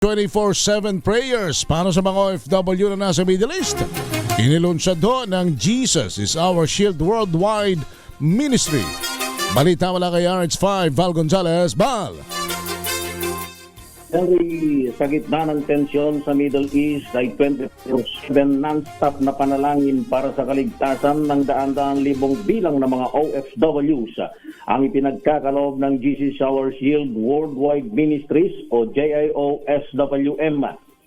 24/7 prayers para sa mga OFW na nasa Middle East. Inilunsad doon ng Jesus is Our Shield Worldwide Ministry. Balita mula kay RH5, Val Gonzalez, Val. Henry, sa gitna ng tensyon sa Middle East ay 24/7 non-stop na panalangin para sa kaligtasan ng daan-daan libong bilang ng mga OFWs ang ipinagkakaloob ng Jesus Our Shield Worldwide Ministries o JIOSWM.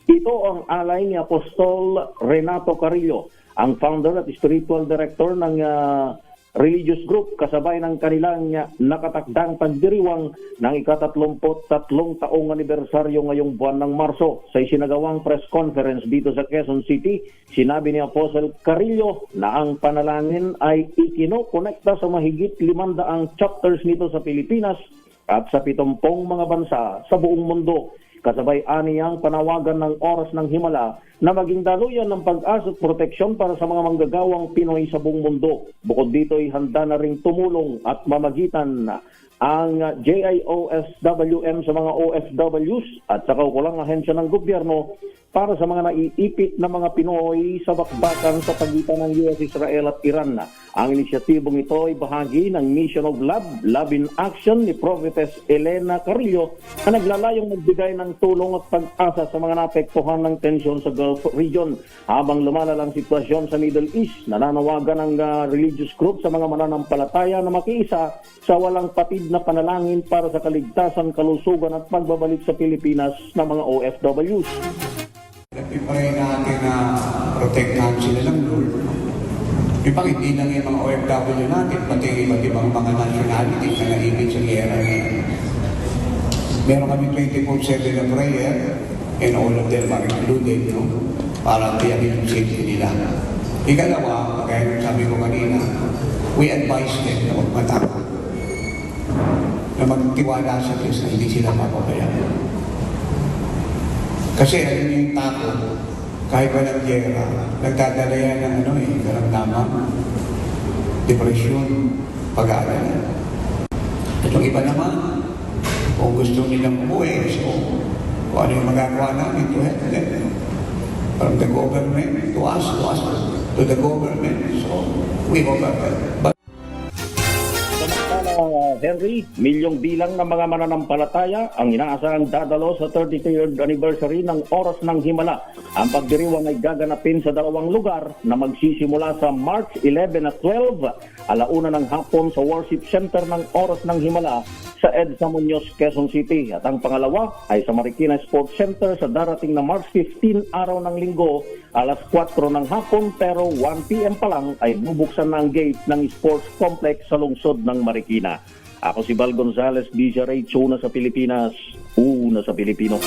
Ito ang alay ni Apostol Renato Carrillo, ang founder at spiritual director ng religious group, kasabay ng kanilang nakatakdang pagdiriwang ng ika-33 taong anibersaryo ngayong buwan ng Marso. Sa isinagawang press conference dito sa Quezon City, sinabi ni Apostle Carrillo na ang panalangin ay ikinokonekta sa mahigit 500 chapters nito sa Pilipinas at sa 70 mga bansa sa buong mundo. Kasabay aniyang panawagan ng Oras ng Himala na maging daluyan ng pag-asa at proteksyon para sa mga manggagawang Pinoy sa buong mundo. Bukod dito ay handa na ring tumulong at mamagitan ang JIOSWM sa mga OFWs at sa kaukulang ahensya ng gobyerno para sa mga naiipit na mga Pinoy sa bakbakan sa pagitan ng US, Israel at Iran. Ang inisyatibong ito ay bahagi ng Mission of Love in Action ni Prophetess Elena Carrillo na naglalayong magbigay ng tulong at pag-asa sa mga naapektuhan ng tensyon sa Gulf region. Habang lumalalang sitwasyon sa Middle East, nananawagan ng religious group sa mga mananampalataya na makiisa sa walang patid na panalangin para sa kaligtasan, kalusugan at pagbabalik sa Pilipinas ng mga OFWs. Ipray natin na protektahan sila ng Lord. Ipang hindi lang yung mga OFW natin, pati iba't ibang mga nationality na naibig sa gera. Meron kami 24/7 na prayer and all of them are included, no? Para tiyakin yung safety nila. Ikalawa, kaya sabi ko kanina, we advise them na magmataka, na magtiwala sa Diyos na hindi sila mapabayaan. Kasi alam niyo yung tako, kahit walang gera, nagdadala yan ng karamdaman, depresyon, pag-aalala. At yung iba naman, kung gusto nilang umuwi, so kung ano yung magagawa namin to help them. From the government to us, to the government. So, we offer that. Henry, milyong bilang ng mga mananampalataya ang inaasahang dadalo sa 33rd anniversary ng Oras ng Himala. Ang pagdiriwang ay gaganapin sa dalawang lugar na magsisimula sa March 11 at 12, alauna ng hapon sa Worship Center ng Oras ng Himala sa EDSA Muñoz, Quezon City. At ang pangalawa ay sa Marikina Sports Center sa darating na March 15, araw ng linggo, alas 4 ng hapon, pero 1 p.m. pa lang ay bubuksan na ang gate ng sports complex sa lungsod ng Marikina. Ako si Val Gonzalez, DZRH, una sa Pilipinas, una sa Pilipino.